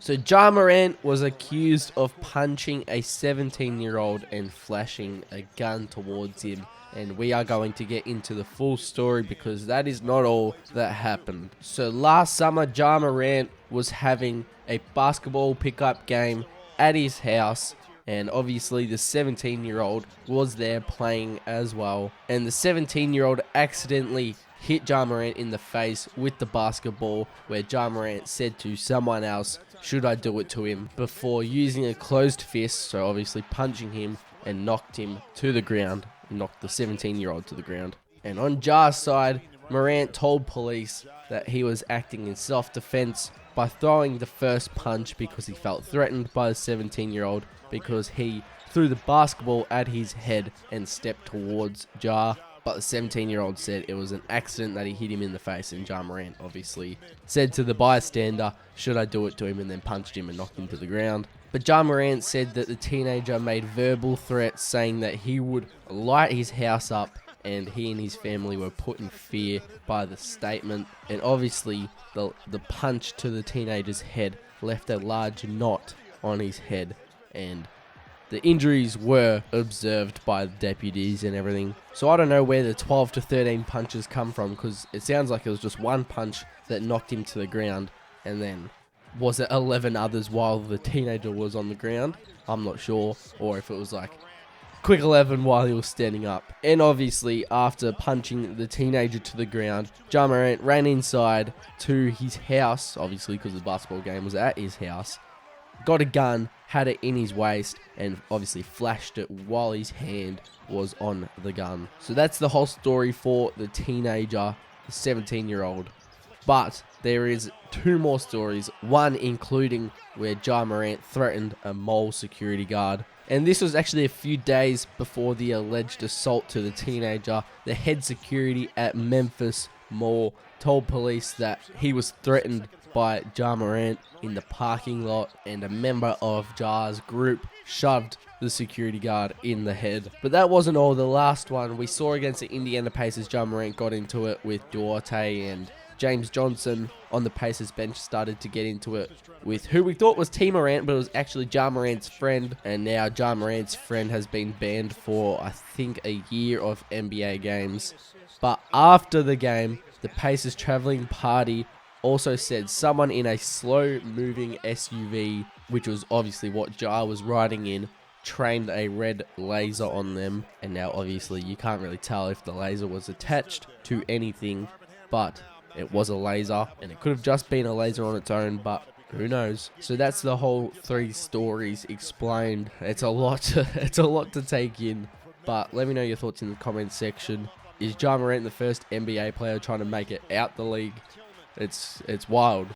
So Ja Morant was accused of punching a 17-year-old and flashing a gun towards him. And we are going to get into the full story because that is not all that happened. So last summer, Ja Morant was having a basketball pickup game at his house. And obviously the 17-year-old was there playing as well. And the 17-year-old accidentally hit Ja Morant in the face with the basketball, where Ja Morant said to someone else, "Should I do it to him?" before using a closed fist, so obviously punching him, and knocked him to the ground, knocked the 17-year-old to the ground. And on Ja's side, Morant told police that he was acting in self-defense by throwing the first punch because he felt threatened by the 17-year-old because he threw the basketball at his head and stepped towards Ja. But the 17-year-old said it was an accident that he hit him in the face, and Ja Morant obviously said to the bystander, "Should I do it to him?" and then punched him and knocked him to the ground. But Ja Morant said that the teenager made verbal threats saying that he would light his house up, and he and his family were put in fear by the statement. And obviously the punch to the teenager's head left a large knot on his head, and the injuries were observed by the deputies and everything. So I don't know where the 12 to 13 punches come from, because it sounds like it was just one punch that knocked him to the ground, and then was it 11 others while the teenager was on the ground? I'm not sure. Or if it was like quick 11 while he was standing up. And obviously after punching the teenager to the ground, Ja Morant ran inside to his house, obviously because the basketball game was at his house, got a gun, had it in his waist, and obviously flashed it while his hand was on the gun. So that's the whole story for the teenager, the 17-year-old. But there is two more stories, one including where Ja Morant threatened a mall security guard. And this was actually a few days before the alleged assault to the teenager. The head security at Memphis Mall told police that he was threatened by Ja Morant in the parking lot, and a member of Ja's group shoved the security guard in the head. But that wasn't all. The last one we saw against the Indiana Pacers, Ja Morant got into it with Duarte, and James Johnson on the Pacers bench started to get into it with who we thought was T Morant, but it was actually Ja Morant's friend. And now Ja Morant's friend has been banned for, I think, a year of NBA games. But after the game, the Pacers traveling party also said someone in a slow-moving SUV, which was obviously what Ja was riding in, trained a red laser on them. And now obviously you can't really tell if the laser was attached to anything, but it was a laser, and it could have just been a laser on its own, but who knows. So that's the whole three stories explained. It's a lot to take in, but let me know your thoughts in the comments section. Is Ja Morant the first NBA player trying to make it out the league? It's wild.